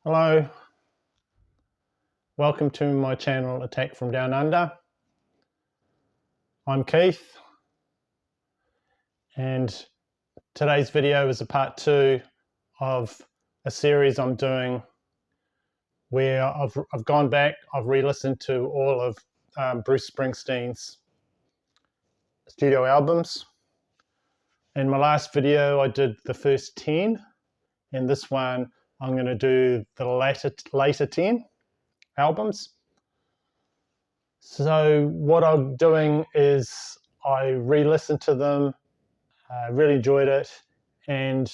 Hello, welcome to my channel Attack from Down Under. I'm Keith, and today's video is a part 2 of a series I'm doing where I've gone back, I've re-listened to all of Bruce Springsteen's studio albums. In my last video I did the first 10, and this one I'm going to do the later 10 albums. So what I'm doing is I re-listened to them, really enjoyed it, and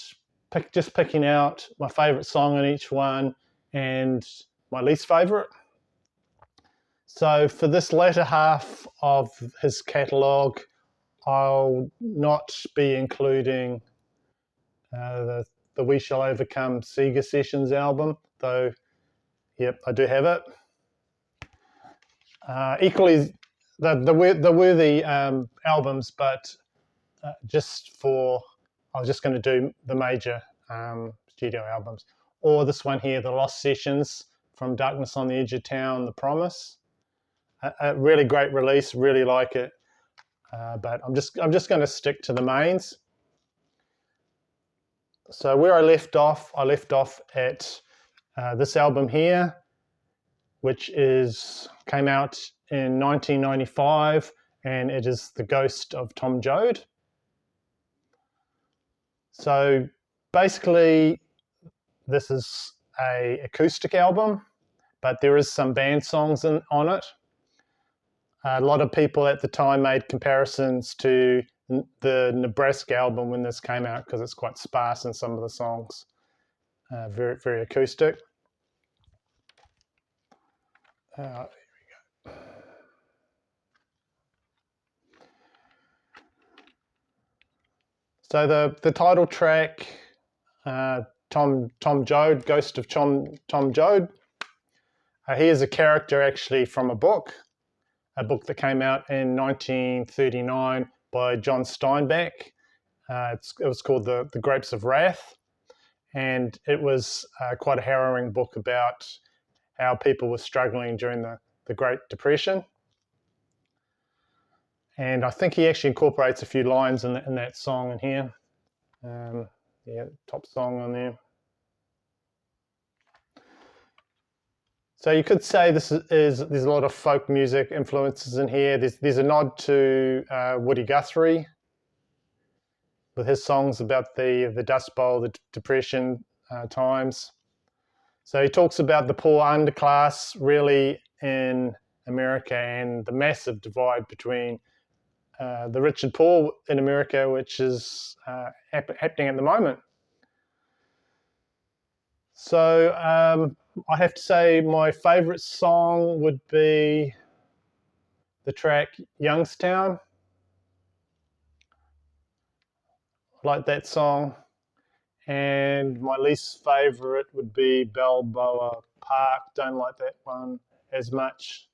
just picking out my favourite song on each one and my least favourite. So for this latter half of his catalogue, I'll not be including the We Shall Overcome Sega Sessions album, though, yep, I do have it. Equally, the worthy albums, but I was just going to do the major studio albums. Or this one here, The Lost Sessions, From Darkness on the Edge of Town, The Promise. A really great release, really like it. But I'm just going to stick to the mains. So where I left off at this album here, which came out in 1995, and it is The Ghost of Tom Joad. So basically, this is an acoustic album, but there is some band songs on it. A lot of people at the time made comparisons to the Nebraska album when this came out because it's quite sparse in some of the songs, very, very acoustic. Here we go. So the title track, Tom Joad, Ghost of Tom Joad. He is a character actually from a book that came out in 1939 by John Steinbeck. It was called The Grapes of Wrath, and it was quite a harrowing book about how people were struggling during the Great Depression. And I think he actually incorporates a few lines in that song in here. Yeah, top song on there. So you could say there's a lot of folk music influences in here. There's a nod to Woody Guthrie with his songs about the Dust Bowl, the Depression times. So he talks about the poor underclass really in America and the massive divide between the rich and poor in America, which is happening at the moment. So I have to say my favourite song would be the track Youngstown. I like that song. And my least favourite would be Balboa Park. Don't like that one as much.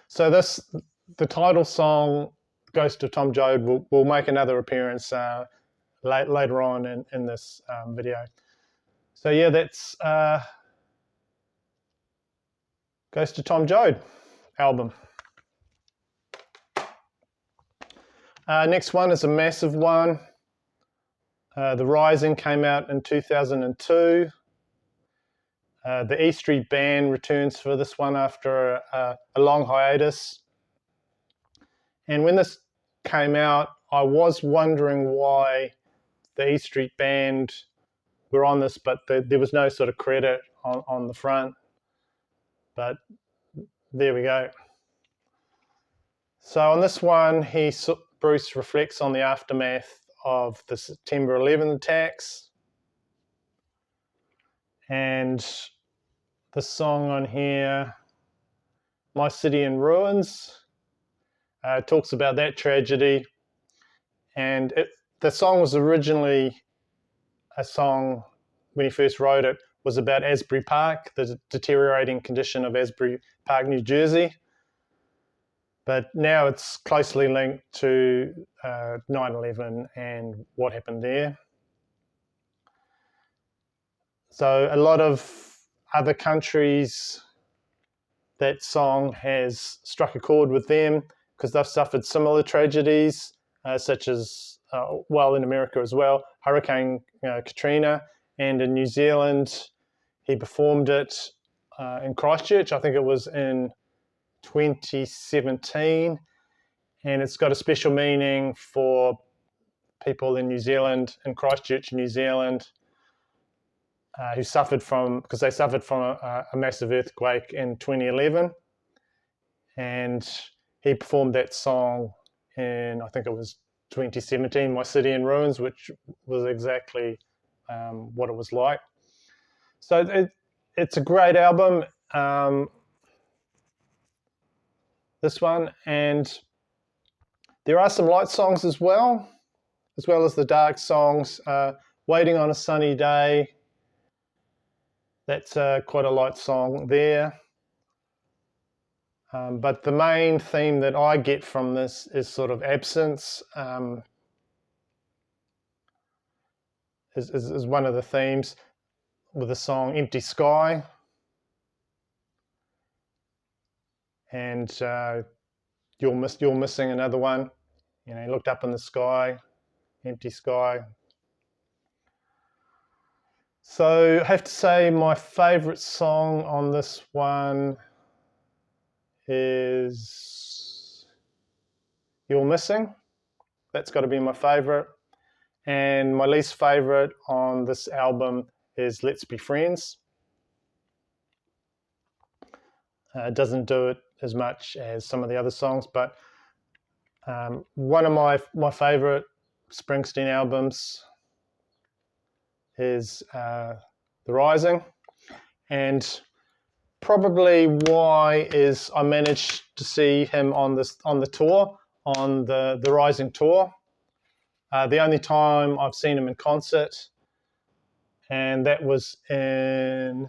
So the title song, Ghost of Tom Joad, will make another appearance later on in this video. So yeah, that's Ghost of Tom Joad album. Next one is a massive one. The Rising came out in 2002. The E Street Band returns for this one after a long hiatus. And when this came out, I was wondering why the E Street Band were on this, but there was no sort of credit on the front. But there we go. So on this one, Bruce reflects on the aftermath of the September 11 attacks. And the song on here, My City in Ruins, talks about that tragedy. And the song was originally a song, when he first wrote it, was about Asbury Park, the deteriorating condition of Asbury Park, New Jersey. But now it's closely linked to 9/11 and what happened there. So a lot of other countries, that song has struck a chord with them because they've suffered similar tragedies, such as, in America as well, Hurricane Katrina. And in New Zealand, he performed it in Christchurch. I think it was in 2017. And it's got a special meaning for people in New Zealand, in Christchurch, New Zealand, who suffered from a massive earthquake in 2011. And he performed that song in, I think it was 2017, My City in Ruins, which was exactly what it was like. So it's a great album, this one. And there are some light songs as well as the dark songs. Waiting on a Sunny Day, that's quite a light song there. But the main theme that I get from this is sort of absence. Is one of the themes with the song Empty Sky. And you're missing another one. You know, he looked up in the sky, empty sky. So I have to say my favourite song on this one is You're Missing. That's got to be my favourite. And my least favourite on this album is Let's Be Friends. It doesn't do it as much as some of the other songs, but one of my favourite Springsteen albums is The Rising. And probably why is I managed to see him on the tour, on the Rising tour. The only time I've seen him in concert, and that was in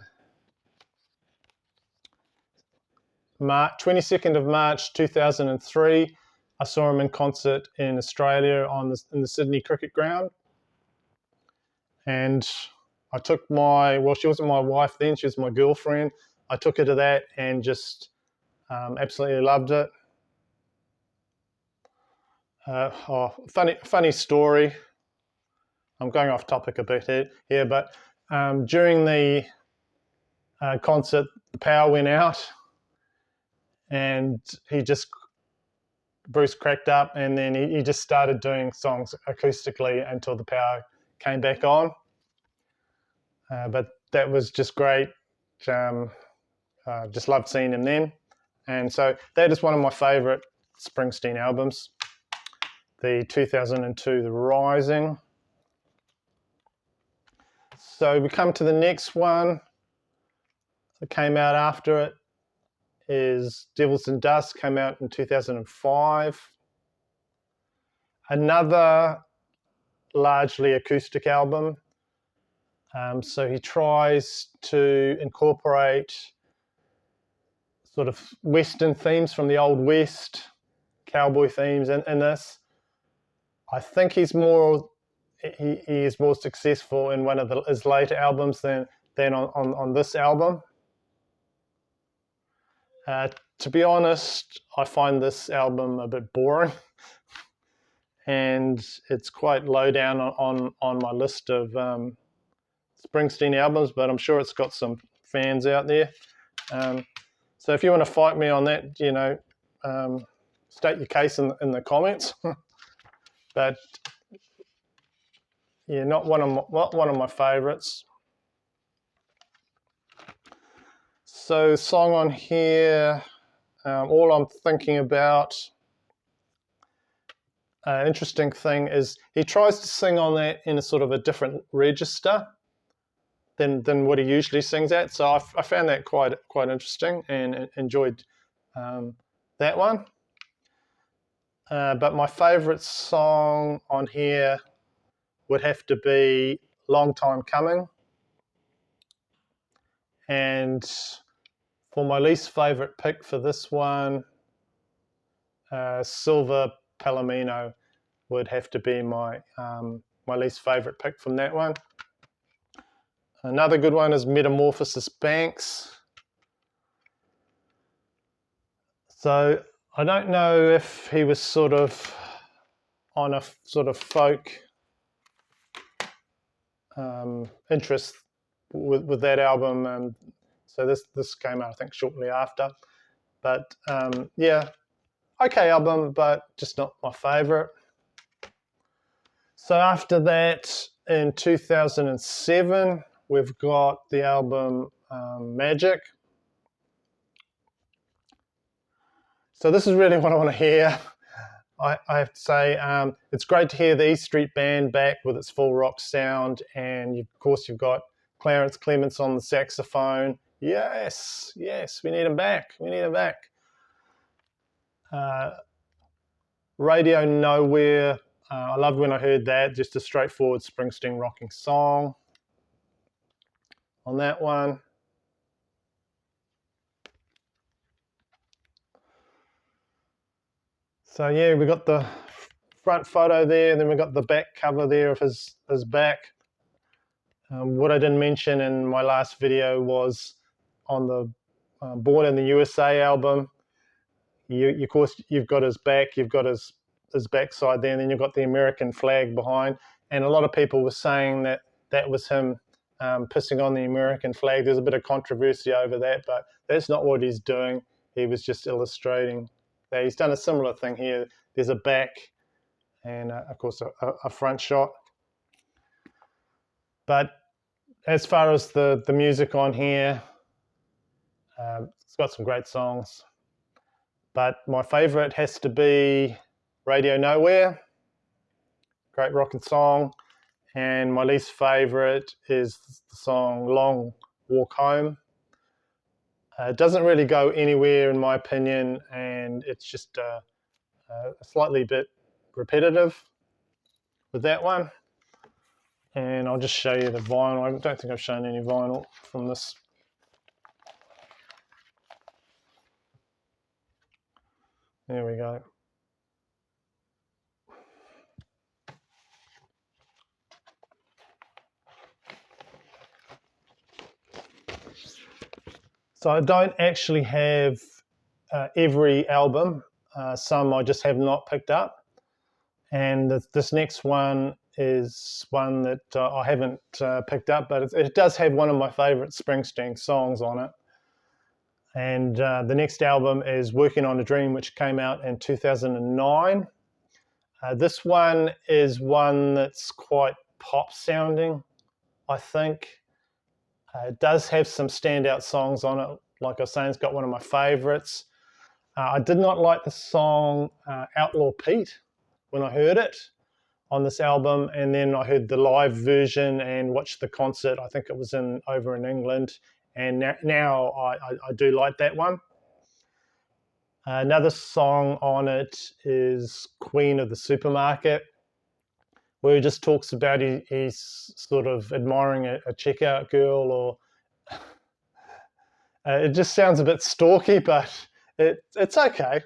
22nd of March 2003. I saw him in concert in Australia in the Sydney Cricket Ground. And I took she wasn't my wife then, she was my girlfriend. I took her to that and just absolutely loved it. Funny story. I'm going off topic a bit here, but during the concert, the power went out, and Bruce cracked up, and then he just started doing songs acoustically until the power came back on. But that was just great. Just loved seeing him then. And so that is one of my favourite Springsteen albums, the 2002, The Rising. So we come to the next one that came out after it, is Devils and Dust, came out in 2005. Another largely acoustic album. So he tries to incorporate sort of Western themes from the Old West, cowboy themes in this. I think he is more successful in one of his later albums than on this album. To be honest, I find this album a bit boring, and it's quite low down on my list of Springsteen albums, but I'm sure it's got some fans out there. So if you want to fight me on that, state your case in the comments. But yeah, not one of my favourites. So song on here, all I'm thinking about. Interesting thing is he tries to sing on that in a sort of a different register than what he usually sings at. So I found that quite interesting and enjoyed that one. But my favourite song on here would have to be Long Time Coming. And for my least favourite pick for this one, Silver Palomino would have to be my least favourite pick from that one. Another good one is Metamorphosis Banks. So I don't know if he was sort of on a sort of folk interest with that album. So this came out, I think, shortly after. But yeah, okay album, but just not my favourite. So after that, in 2007, we've got the album Magic. So this is really what I want to hear. I have to say, it's great to hear the E Street Band back with its full rock sound, and of course you've got Clarence Clements on the saxophone. Yes, we need him back. We need him back. Radio Nowhere. I loved when I heard that. Just a straightforward Springsteen rocking song on that one. So yeah, we got the front photo there, then we got the back cover there of his back. What I didn't mention in my last video was on the Born in the USA album, of course, you've got his back, you've got his backside there, and then you've got the American flag behind. And a lot of people were saying that that was him pissing on the American flag. There's a bit of controversy over that, but that's not what he's doing. He was just illustrating that. He's done a similar thing here. There's a back and, of course, a front shot. But as far as the music on here, it's got some great songs. But my favourite has to be Radio Nowhere. Great rocking song. And my least favourite is the song Long Walk Home. It doesn't really go anywhere in my opinion, and it's just a slightly bit repetitive with that one. And I'll just show you the vinyl. I don't think I've shown any vinyl from this. There we go. So I don't actually have every album. Some I just have not picked up. And this next one is one that I haven't picked up, but it does have one of my favourite Springsteen songs on it. And the next album is Working on a Dream, which came out in 2009. This one is one that's quite pop sounding, I think. It does have some standout songs on it. Like I was saying, it's got one of my favourites. I did not like the song Outlaw Pete when I heard it on this album, and then I heard the live version and watched the concert. I think it was over in England, and now I do like that one. Another song on it is Queen of the Supermarket, where he just talks about he's sort of admiring a checkout girl, or it just sounds a bit stalky, but it's okay,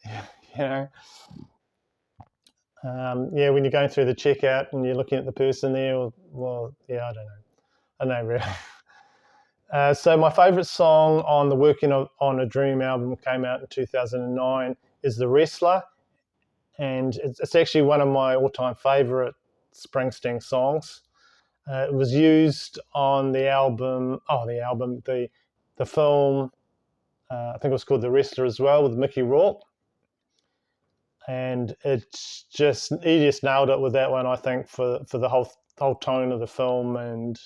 you know. Yeah, when you're going through the checkout and you're looking at the person there, well, yeah, I don't know really. So my favourite song on the Working on a Dream album came out in 2009 is The Wrestler, and it's actually one of my all-time favourite Springsteen songs. It was used on the film, I think it was called The Wrestler as well, with Mickey Rourke. And he just nailed it with that one, I think, for the whole tone of the film. And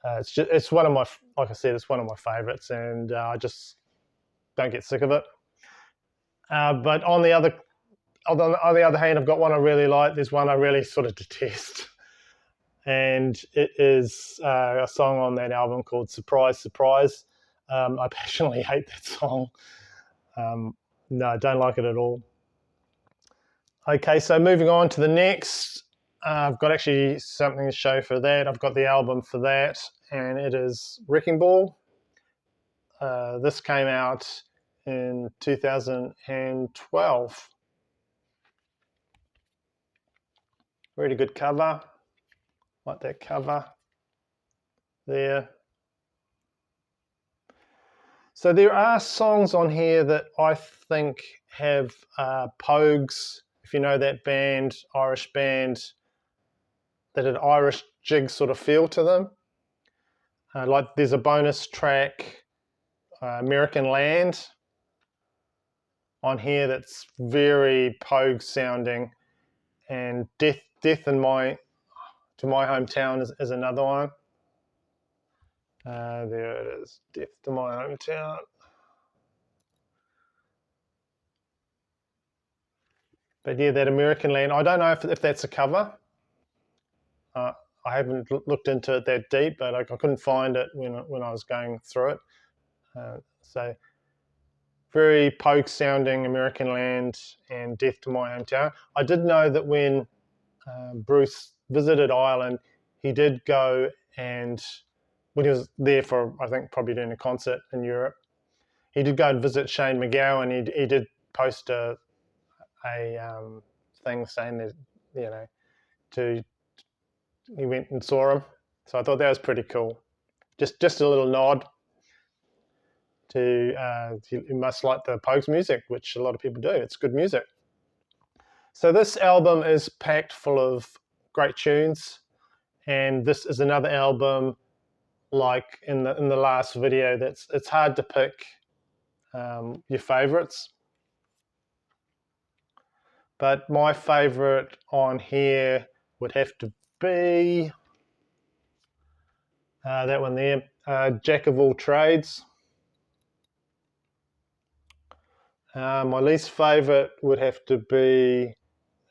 it's one of my, like I said, it's one of my favourites, and I just don't get sick of it. But on the other hand, I've got one I really like. There's one I really sort of detest, and it is a song on that album called Surprise, Surprise. I passionately hate that song. No, I don't like it at all. Okay, so moving on to the next. I've got actually something to show for that. I've got the album for that, and it is Wrecking Ball. This came out in 2012. Really good cover. Like that cover. there. So there are songs on here that I think have Pogues, if you know that band, Irish band, that had Irish jig sort of feel to them. Like there's a bonus track, American Land, on here that's very Pogue sounding, and Death to My Hometown is another one. There it is, Death to My Hometown. But yeah, that American Land, I don't know if that's a cover. I haven't looked into it that deep, but I couldn't find it when I was going through it. So very Pogue sounding American Land and Death to My Hometown. I did know that when Bruce visited Ireland, he did go, and when he was there for, I think, probably doing a concert in Europe, he did go and visit Shane McGowan. He did post a thing saying that, he went and saw him. So I thought that was pretty cool. Just a little nod to you must like the Pogues music, which a lot of people do. It's good music. So this album is packed full of great tunes, and this is another album like in the last video. It's hard to pick your favorites, but my favorite on here would have to be that one there, Jack of All Trades. My least favorite would have to be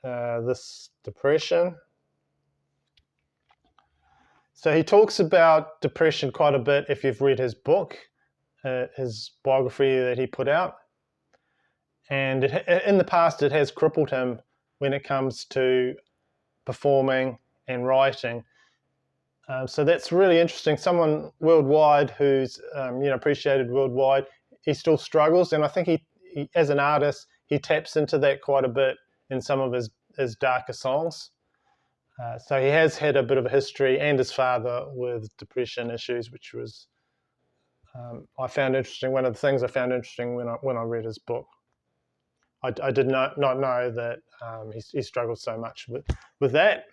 this Depression. So he talks about depression quite a bit if you've read his book, his biography that he put out. And in the past, it has crippled him when it comes to performing and writing. So that's really interesting. Someone worldwide who's appreciated worldwide, he still struggles, and I think he as an artist, he taps into that quite a bit in some of his darker songs. So he has had a bit of a history, and his father, with depression issues, which was I found interesting. One of the things I found interesting when I read his book. I did not know that he struggled so much with that.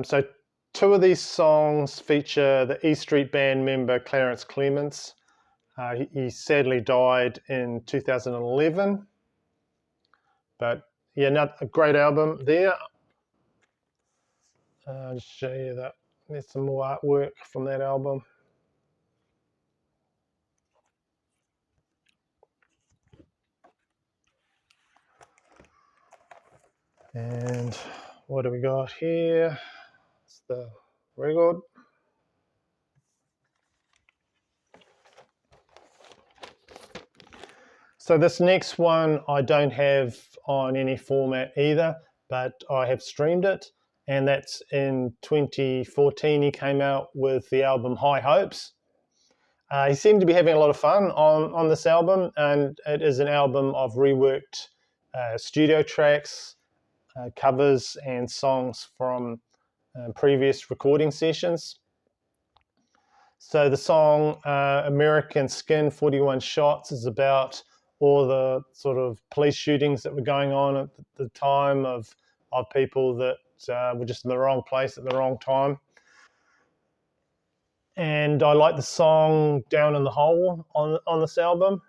So two of these songs feature the E Street Band member Clarence Clements. He sadly died in 2011. But yeah, a great album there. I'll just show you that. There's some more artwork from that album. And what do we got here? It's the record. So this next one I don't have on any format either, but I have streamed it, and that's in 2014. He came out with the album High Hopes. He seemed to be having a lot of fun on this album, and it is an album of reworked studio tracks, covers, and songs from previous recording sessions. So the song American Skin, 41 Shots is about all the sort of police shootings that were going on at the time of people that were just in the wrong place at the wrong time. And I like the song Down in the Hole on this album.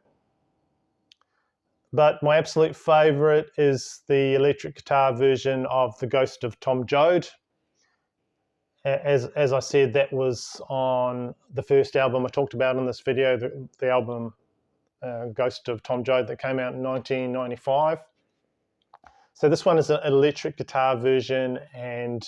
But my absolute favourite is the electric guitar version of The Ghost of Tom Joad. As I said, that was on the first album I talked about in this video, the album Ghost of Tom Joad that came out in 1995. So this one is an electric guitar version, and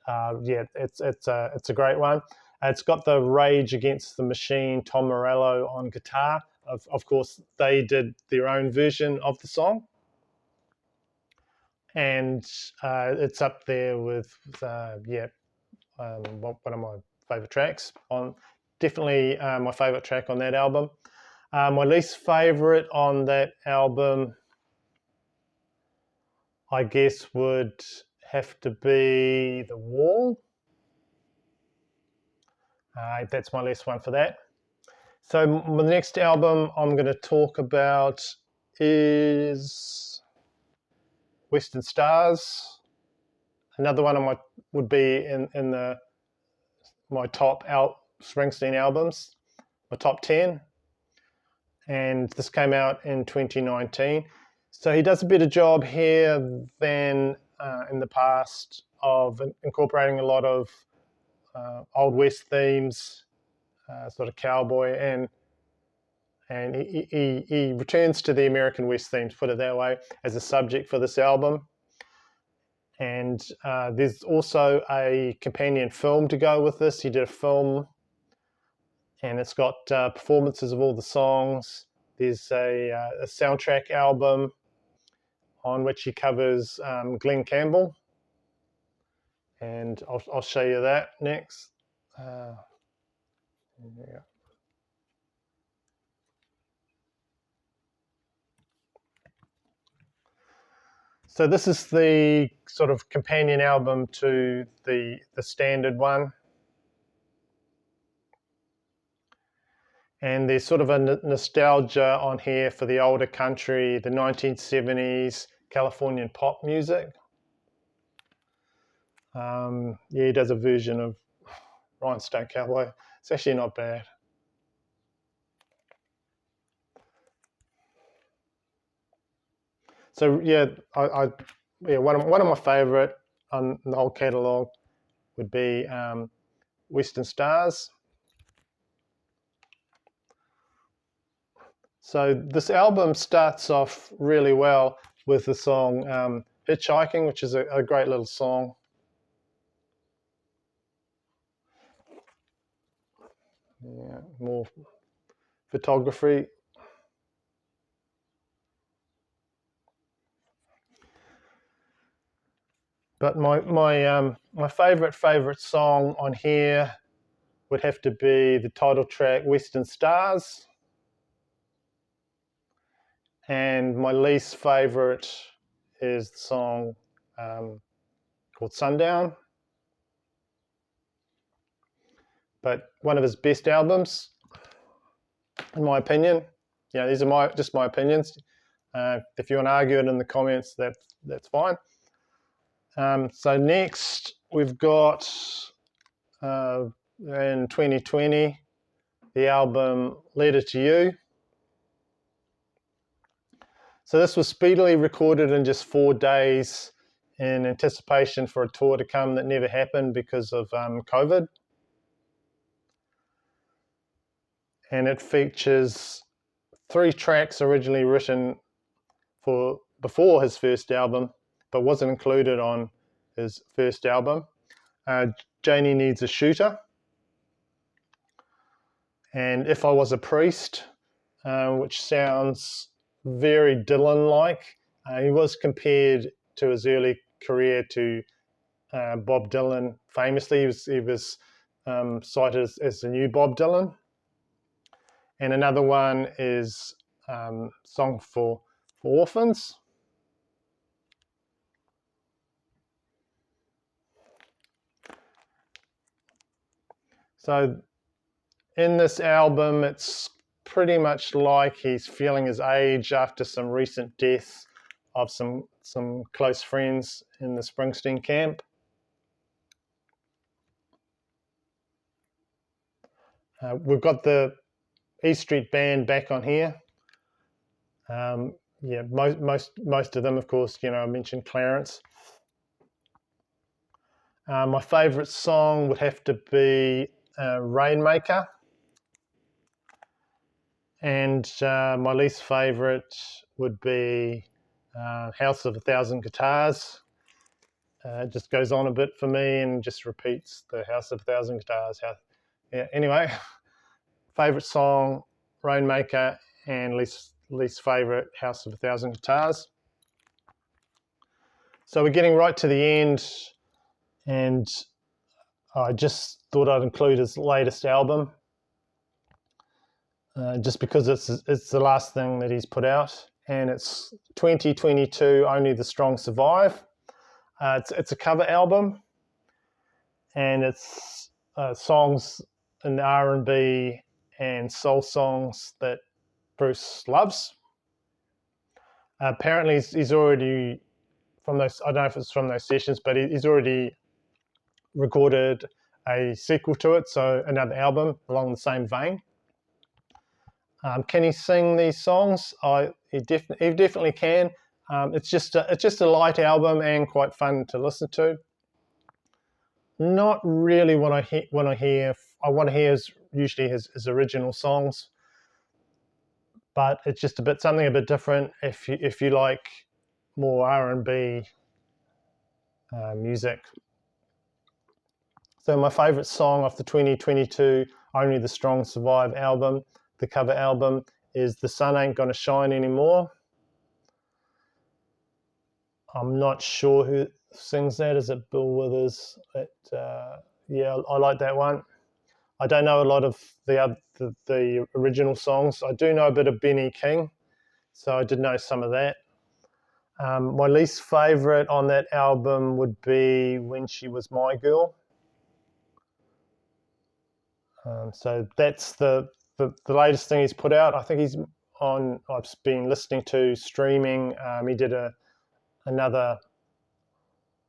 it's a great one. It's got the Rage Against the Machine, Tom Morello on guitar. Of course, they did their own version of the song, and it's up there with one of my favourite tracks. Definitely my favourite track on that album. My least favourite on that album, I guess, would have to be The Wall. That's my last one for that. So the next album I'm going to talk about is Western Stars. Another one of my would be in my top Springsteen albums, my top 10. And this came out in 2019. So he does a better job here than in the past of incorporating a lot of Old West themes, sort of cowboy, and he returns to the American West themes, put it that way, as a subject for this album. And there's also a companion film to go with this. He did a film, and it's got performances of all the songs. There's a soundtrack album on which he covers Glenn Campbell, and I'll show you that next. Yeah. So this is the sort of companion album to the standard one. And there's sort of a nostalgia on here for the older country, the 1970s Californian pop music. Yeah, he does a version of Rhinestone Cowboy. It's actually not bad. So yeah, one of my favourite on the whole catalogue would be Western Stars. So this album starts off really well with the song Hitchhiking, which is a great little song. Yeah, more photography. But my favourite song on here would have to be the title track, Western Stars. And my least favourite is the song called Sundown. But one of his best albums, in my opinion. Yeah, these are just my opinions. If you want to argue it in the comments, that's fine. So next we've got in 2020 the album Letter to You. So this was speedily recorded in just 4 days in anticipation for a tour to come that never happened because of COVID. And it features 3 tracks originally written for before his first album, but wasn't included on his first album. Janie Needs a Shooter, and If I Was a Priest, which sounds very Dylan-like. He was compared to his early career to Bob Dylan. Famously, he was cited as the new Bob Dylan. And another one is Song for Orphans. So in this album, it's pretty much like he's feeling his age after some recent deaths of some close friends in the Springsteen camp. We've got the E Street Band back on here. Yeah, most of them, of course, I mentioned Clarence. My favourite song would have to be Rainmaker. And my least favourite would be House of a Thousand Guitars. It just goes on a bit for me and just repeats the House of a Thousand Guitars. Yeah. Anyway, favourite song, Rainmaker, and least favourite, House of a Thousand Guitars. So we're getting right to the end, and I just thought I'd include his latest album, just because it's the last thing that he's put out, and it's 2022, Only the Strong Survive. It's a cover album, and it's songs in the R&B and soul songs that Bruce loves. Apparently, he's already from those. I don't know if it's from those sessions, but he's already recorded a sequel to it, so another album along the same vein. Can he sing these songs? He definitely can. It's just a light album and quite fun to listen to. Not really what I hear. When I want to hear is usually his original songs, but it's just something a bit different. If you like more R&B music. So my favourite song off the 2022 Only the Strong Survive album, the cover album, is The Sun Ain't Gonna Shine Anymore. I'm not sure who sings that. Is it Bill Withers? Yeah, I like that one. I don't know a lot of the original songs. I do know a bit of Benny King, so I did know some of that. My least favourite on that album would be When She Was My Girl. So that's the latest thing he's put out. I think he's on. I've been listening to streaming. He did another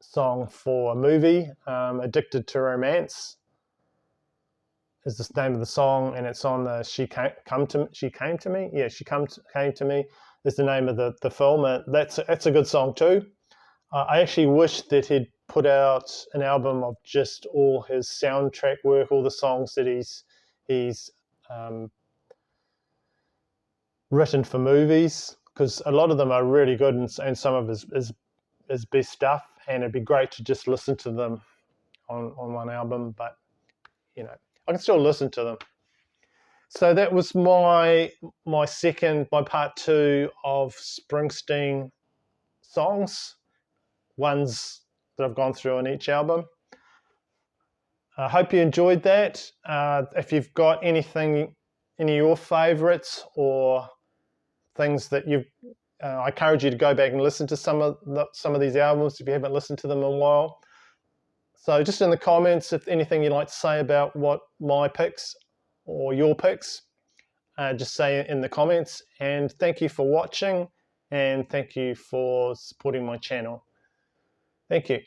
song for a movie, "Addicted to Romance" is the name of the song, and it's on the She Came to Me. Yeah, came to me is the name of the film. That's a good song too. I actually wish that he'd put out an album of just all his soundtrack work, all the songs that he's written for movies, because a lot of them are really good and some of his best stuff, and it'd be great to just listen to them on one album, but I can still listen to them. So that was my part two of Springsteen songs, ones that I've gone through on each album. I hope you enjoyed that. If you've got any of your favourites or things that I encourage you to go back and listen to some of these albums if you haven't listened to them in a while. So just in the comments, if anything you'd like to say about what my picks or your picks, just say it in the comments. And thank you for watching, and thank you for supporting my channel. Thank you.